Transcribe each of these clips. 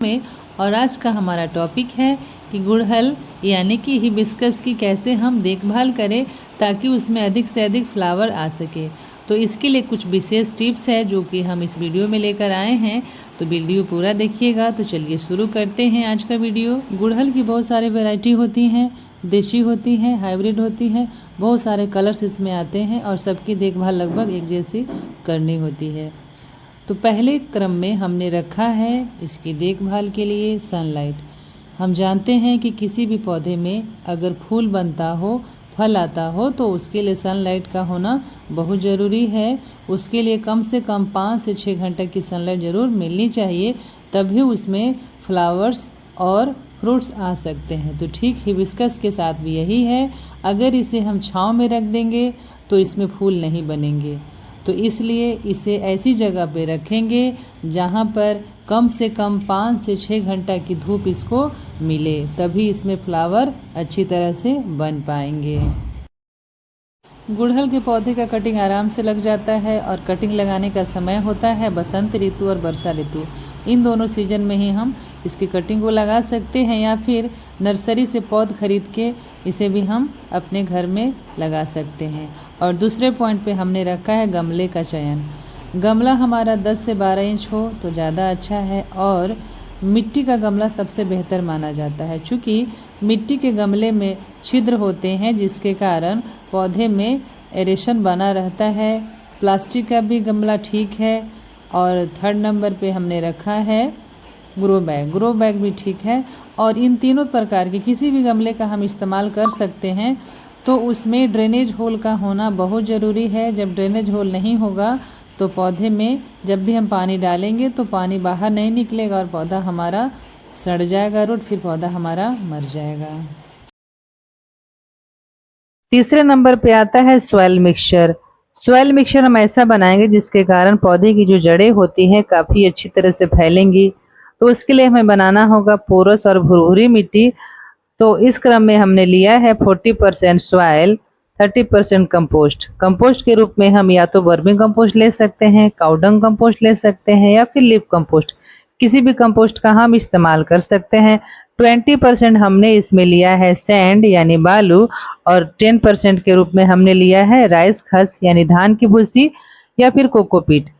में। और आज का हमारा टॉपिक है कि गुड़हल यानी कि हिबिस्कस की कैसे हम देखभाल करें ताकि उसमें अधिक से अधिक फ्लावर आ सके। तो इसके लिए कुछ विशेष टिप्स है जो कि हम इस वीडियो में लेकर आए हैं, तो वीडियो पूरा देखिएगा। तो चलिए शुरू करते हैं आज का वीडियो। गुड़हल की बहुत सारी वैरायटी होती हैं, देशी होती हैं, हाइब्रिड होती हैं, बहुत सारे कलर्स इसमें आते हैं और सबकी देखभाल लगभग एक जैसी करनी होती है। तो पहले क्रम में हमने रखा है इसकी देखभाल के लिए सनलाइट। हम जानते हैं कि किसी भी पौधे में अगर फूल बनता हो, फल आता हो, तो उसके लिए सनलाइट का होना बहुत ज़रूरी है। उसके लिए कम से कम 5 से 6 घंटे की सनलाइट ज़रूर मिलनी चाहिए, तभी उसमें फ्लावर्स और फ्रूट्स आ सकते हैं। तो ठीक हिबिस्कस के साथ भी यही है, अगर इसे हम छांव में रख देंगे तो इसमें फूल नहीं बनेंगे। तो इसलिए इसे ऐसी जगह पे रखेंगे जहाँ पर कम से कम 5 से 6 घंटा की धूप इसको मिले, तभी इसमें फ्लावर अच्छी तरह से बन पाएंगे। गुड़हल के पौधे का कटिंग आराम से लग जाता है और कटिंग लगाने का समय होता है बसंत ऋतु और वर्षा ऋतु। इन दोनों सीजन में ही हम इसकी कटिंग को लगा सकते हैं, या फिर नर्सरी से पौध खरीद के इसे भी हम अपने घर में लगा सकते हैं। और दूसरे पॉइंट पे हमने रखा है गमले का चयन। गमला हमारा 10 से 12 इंच हो तो ज़्यादा अच्छा है, और मिट्टी का गमला सबसे बेहतर माना जाता है, चूँकि मिट्टी के गमले में छिद्र होते हैं जिसके कारण पौधे में एरेशन बना रहता है। प्लास्टिक का भी गमला ठीक है। और थर्ड नंबर पे हमने रखा है ग्रो बैग। ग्रो बैग भी ठीक है, और इन तीनों प्रकार के किसी भी गमले का हम इस्तेमाल कर सकते हैं। तो उसमें ड्रेनेज होल का होना बहुत ज़रूरी है। जब ड्रेनेज होल नहीं होगा तो पौधे में जब भी हम पानी डालेंगे तो पानी बाहर नहीं निकलेगा और पौधा हमारा सड़ जाएगा, रूट, फिर पौधा हमारा मर जाएगा। तीसरे नंबर पे आता है सॉइल मिक्सचर। सॉइल मिक्सचर हम ऐसा बनाएंगे जिसके कारण पौधे की जो जड़ें होती हैं काफ़ी अच्छी तरह से फैलेंगी। तो उसके लिए हमें बनाना होगा पोरस और भुरभुरी मिट्टी। तो इस क्रम में हमने लिया है 40% सॉइल, 30% कंपोस्ट। कंपोस्ट के रूप में हम या तो वर्मी कंपोस्ट ले सकते हैं, काउडंग कंपोस्ट ले सकते हैं, या फिर लीफ कंपोस्ट। किसी भी कंपोस्ट का हम इस्तेमाल कर सकते हैं। 20% हमने इसमें लिया है सैंड यानी बालू, और 10% के रूप में हमने लिया है राइस खस यानी धान की भूसी, या फिर कोकोपीट।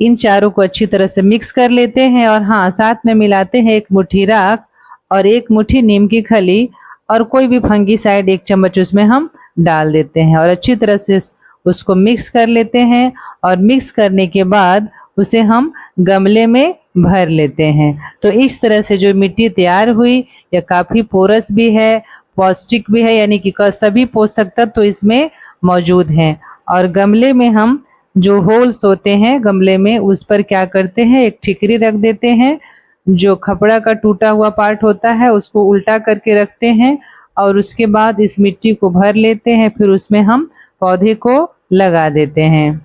इन चारों को अच्छी तरह से मिक्स कर लेते हैं, और हाँ, साथ में मिलाते हैं 1 मुट्ठी राख और 1 मुट्ठी नीम की खली, और कोई भी फंगीसाइड 1 चम्मच उसमें हम डाल देते हैं और अच्छी तरह से उसको मिक्स कर लेते हैं। और मिक्स करने के बाद उसे हम गमले में भर लेते हैं। तो इस तरह से जो मिट्टी तैयार हुई यह काफ़ी पोरस भी है, पौष्टिक भी है, यानी कि सभी पोषक तत्व तो इसमें मौजूद हैं। और गमले में हम जो होल्स होते हैं गमले में, उस पर क्या करते हैं, एक ठिकरी रख देते हैं। जो खपड़ा का टूटा हुआ पार्ट होता है उसको उल्टा करके रखते हैं, और उसके बाद इस मिट्टी को भर लेते हैं, फिर उसमें हम पौधे को लगा देते हैं।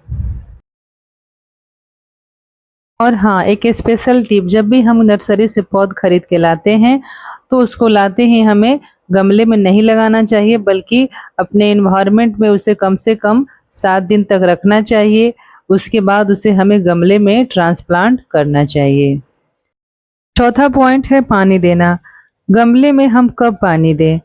और हाँ, एक स्पेशल टिप, जब भी हम नर्सरी से पौध खरीद के लाते हैं तो उसको लाते ही हमें गमले में नहीं लगाना चाहिए, बल्कि अपने इन्वायरमेंट में उसे कम से कम 7 दिन तक रखना चाहिए। उसके बाद उसे हमें गमले में ट्रांसप्लांट करना चाहिए। चौथा पॉइंट है पानी देना। गमले में हम कब पानी दें?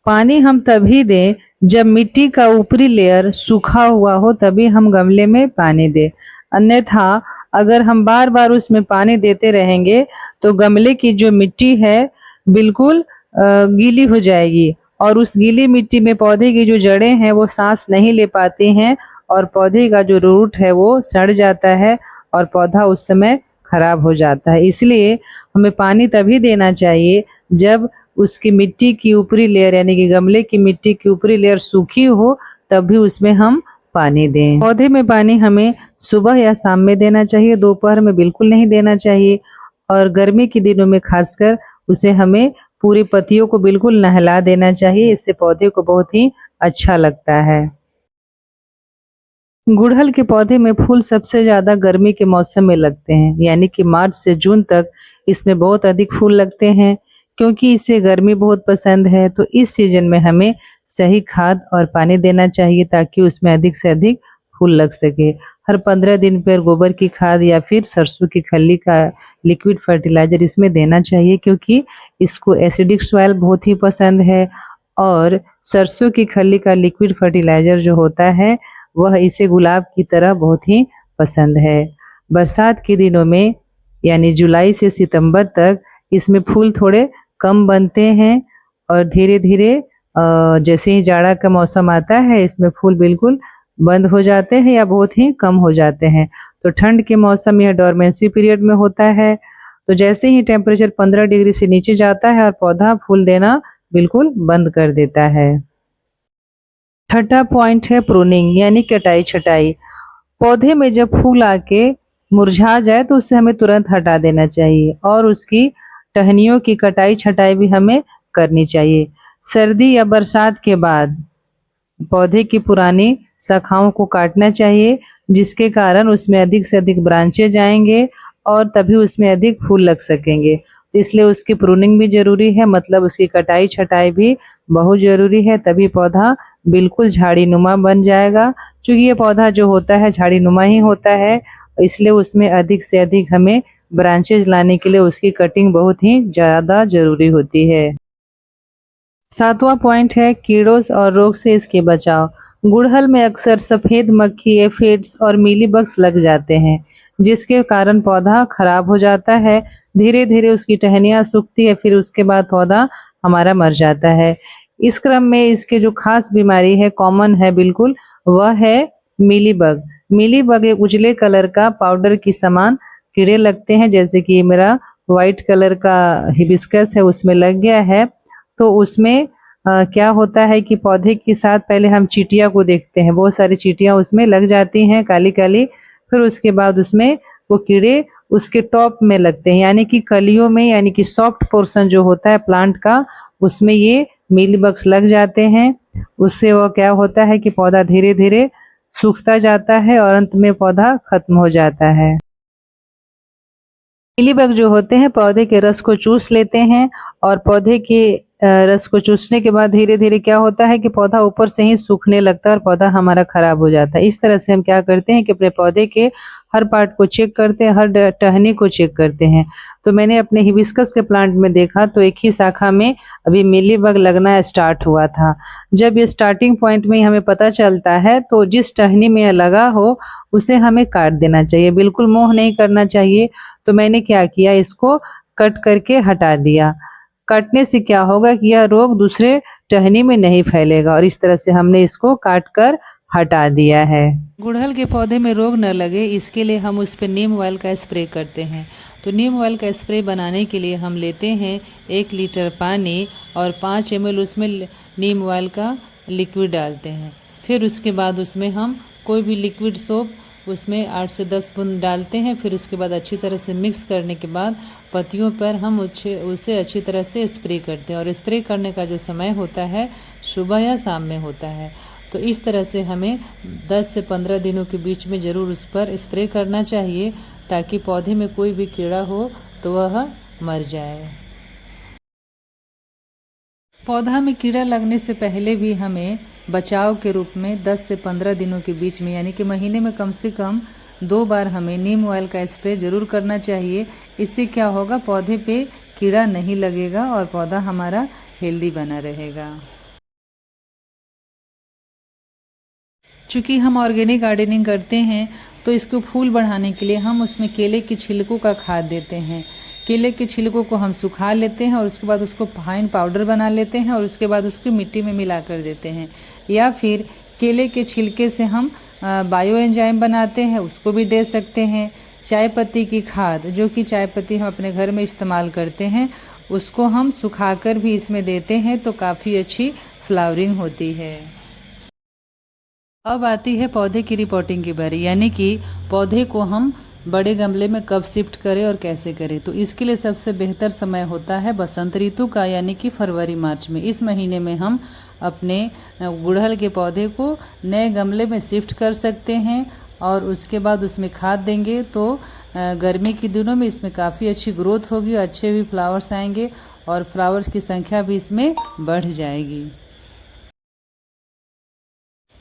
पानी हम तभी दें जब मिट्टी का ऊपरी लेयर सूखा हुआ हो, तभी हम गमले में पानी दें। अन्यथा अगर हम बार बार उसमें पानी देते रहेंगे तो गमले की जो मिट्टी है बिल्कुल गीली हो जाएगी, और उस गीली मिट्टी में पौधे की जो जड़ें हैं वो सांस नहीं ले पाती हैं, और पौधे का जो रूट है वो सड़ जाता है और पौधा उस समय खराब हो जाता है। इसलिए हमें पानी तभी देना चाहिए जब उसकी मिट्टी की ऊपरी लेयर यानी कि गमले की मिट्टी की ऊपरी लेयर सूखी हो, तभी उसमें हम पानी दें। पौधे में पानी हमें सुबह या शाम में देना चाहिए, दोपहर में बिल्कुल नहीं देना चाहिए। और गर्मी के दिनों में खासकर उसे हमें पूरी पत्तियों को बिल्कुल नहला देना चाहिए, इससे पौधे को बहुत ही अच्छा लगता है। गुड़हल के पौधे में फूल सबसे ज़्यादा गर्मी के मौसम में लगते हैं, यानी कि मार्च से जून तक इसमें बहुत अधिक फूल लगते हैं। क्योंकि इसे गर्मी बहुत पसंद है, तो इस सीजन में हमें सही खाद और पानी देना चाहिए ताकि उसमें अधिक से अधिक फूल लग सके। हर 15 दिन पर गोबर की खाद या फिर सरसों की खल्ली का लिक्विड फर्टिलाइजर इसमें देना चाहिए, क्योंकि इसको एसिडिक सॉइल बहुत ही पसंद है और सरसों की खल्ली का लिक्विड फर्टिलाइजर जो होता है वह इसे गुलाब की तरह बहुत ही पसंद है। बरसात के दिनों में यानी जुलाई से सितंबर तक इसमें फूल थोड़े कम बनते हैं और धीरे धीरे जैसे ही जाड़ा का मौसम आता है इसमें फूल बिल्कुल बंद हो जाते हैं या बहुत ही कम हो जाते हैं। तो ठंड के मौसम या डोरमेंसी पीरियड में होता है। तो जैसे ही टेम्परेचर 15 डिग्री से नीचे जाता है और पौधा फूल देना बिल्कुल बंद कर देता है। छठा पॉइंट है प्रूनिंग यानी कटाई छटाई। पौधे में जब फूल आके मुरझा जाए तो उसे हमें तुरंत हटा देना चाहिए और उसकी टहनियों की कटाई छटाई भी हमें करनी चाहिए। सर्दी या बरसात के बाद पौधे की पुरानी शाखाओं को काटना चाहिए, जिसके कारण उसमें अधिक से अधिक ब्रांचेज आएंगे और तभी उसमें अधिक फूल लग सकेंगे। तो इसलिए उसकी प्रूनिंग भी जरूरी है, मतलब उसकी कटाई छटाई भी बहुत जरूरी है, तभी पौधा बिल्कुल झाड़ी नुमा बन जाएगा। क्योंकि ये पौधा जो होता है झाड़ी नुमा ही होता है, इसलिए उसमें अधिक से अधिक हमें ब्रांचेज लाने के लिए उसकी कटिंग बहुत ही ज़्यादा जरूरी होती है। सातवां पॉइंट है कीड़ों और रोग से इसके बचाव। गुड़हल में अक्सर सफ़ेद मक्खी, एफिड्स और मीलीबग्स लग जाते हैं, जिसके कारण पौधा खराब हो जाता है। धीरे धीरे उसकी टहनियाँ सूखती है, फिर उसके बाद पौधा हमारा मर जाता है। इस क्रम में इसके जो खास बीमारी है, कॉमन है बिल्कुल, वह है मीलीबग। मीलीबग एक उजले कलर का पाउडर की समान कीड़े लगते हैं, जैसे कि मेरा वाइट कलर का हिबिस्कस है उसमें लग गया है। तो उसमें क्या होता है कि पौधे के साथ पहले हम चींटियाँ को देखते हैं, बहुत सारी चींटियाँ उसमें लग जाती हैं काली काली। फिर उसके बाद उसमें वो कीड़े उसके टॉप में लगते हैं, यानी कि कलियों में, यानी कि सॉफ्ट पोर्शन जो होता है प्लांट का, उसमें ये मीलीबग्स लग जाते हैं। उससे वो क्या होता है कि पौधा धीरे धीरे सूखता जाता है और अंत में पौधा खत्म हो जाता है। मीलीबग जो होते हैं पौधे के रस को चूस लेते हैं और पौधे के रस को चूसने के बाद धीरे धीरे क्या होता है कि पौधा ऊपर से ही सूखने लगता है और पौधा हमारा खराब हो जाता है। इस तरह से हम क्या करते हैं कि अपने पौधे के हर पार्ट को चेक करते हैं, हर टहनी को चेक करते हैं। तो मैंने अपने हिबिस्कस के प्लांट में देखा तो एक ही शाखा में अभी मीलीबग लगना स्टार्ट हुआ था। जब ये स्टार्टिंग पॉइंट में ही हमें पता चलता है तो जिस टहनी में लगा हो उसे हमें काट देना चाहिए, बिल्कुल मोह नहीं करना चाहिए। तो मैंने क्या किया, इसको कट करके हटा दिया। काटने से क्या होगा कि यह रोग दूसरे टहनी में नहीं फैलेगा और इस तरह से हमने इसको काट कर हटा दिया है। गुड़हल के पौधे में रोग न लगे इसके लिए हम उस पर नीम ऑयल का स्प्रे करते हैं। तो नीम ऑयल का स्प्रे बनाने के लिए हम लेते हैं 1 लीटर पानी और 5 ml उसमें नीम ऑयल का लिक्विड डालते हैं। फिर उसके बाद उसमें हम कोई भी लिक्विड सोप उसमें 8 से 10 बूंद डालते हैं। फिर उसके बाद अच्छी तरह से मिक्स करने के बाद पत्तियों पर हम उसे अच्छी तरह से स्प्रे करते हैं और स्प्रे करने का जो समय होता है सुबह या शाम में होता है। तो इस तरह से हमें 10 से 15 दिनों के बीच में ज़रूर उस पर स्प्रे करना चाहिए, ताकि पौधे में कोई भी कीड़ा हो तो वह मर जाए। पौधा में कीड़ा लगने से पहले भी हमें बचाव के रूप में 10 से 15 दिनों के बीच में, यानी कि महीने में कम से कम 2 बार हमें नीम ऑयल का स्प्रे ज़रूर करना चाहिए। इससे क्या होगा, पौधे पे कीड़ा नहीं लगेगा और पौधा हमारा हेल्दी बना रहेगा। चूँकि हम ऑर्गेनिक गार्डनिंग करते हैं तो इसको फूल बढ़ाने के लिए हम उसमें केले के छिलकों का खाद देते हैं। केले के छिलकों को हम सुखा लेते हैं और उसके बाद उसको फाइन पाउडर बना लेते हैं और उसके बाद उसको मिट्टी में मिला कर देते हैं। या फिर केले के छिलके से हम बायो एंजाइम बनाते हैं, उसको भी दे सकते हैं। चाय पत्ती की खाद, जो कि चाय पत्ती हम अपने घर में इस्तेमाल करते हैं, उसको हम सुखाकर भी इसमें देते हैं तो काफ़ी अच्छी फ्लावरिंग होती है। अब आती है पौधे की रिपोर्टिंग की बारी, यानी कि पौधे को हम बड़े गमले में कब शिफ्ट करें और कैसे करें। तो इसके लिए सबसे बेहतर समय होता है बसंत ऋतु का, यानी कि फरवरी मार्च में। इस महीने में हम अपने गुड़हल के पौधे को नए गमले में शिफ्ट कर सकते हैं और उसके बाद उसमें खाद देंगे तो गर्मी के दिनों में इसमें काफ़ी अच्छी ग्रोथ होगी, अच्छे भी फ्लावर्स आएंगे और फ्लावर्स की संख्या भी इसमें बढ़ जाएगी।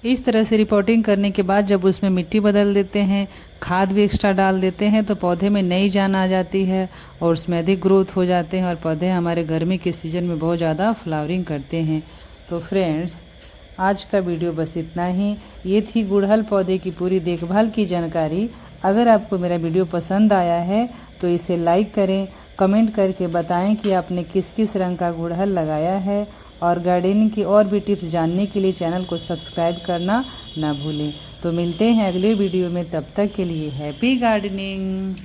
इस तरह से रिपोर्टिंग करने के बाद जब उसमें मिट्टी बदल देते हैं, खाद भी एक्स्ट्रा डाल देते हैं, तो पौधे में नई जान आ जाती है और उसमें अधिक ग्रोथ हो जाते हैं और पौधे हमारे गर्मी के सीज़न में बहुत ज़्यादा फ्लावरिंग करते हैं। तो फ्रेंड्स, आज का वीडियो बस इतना ही। ये थी गुड़हल पौधे की पूरी देखभाल की जानकारी। अगर आपको मेरा वीडियो पसंद आया है तो इसे लाइक करें, कमेंट करके बताएं कि आपने किस किस रंग का गुड़हल लगाया है, और गार्डनिंग की और भी टिप्स जानने के लिए चैनल को सब्सक्राइब करना ना भूलें। तो मिलते हैं अगले वीडियो में, तब तक के लिए हैप्पी गार्डनिंग।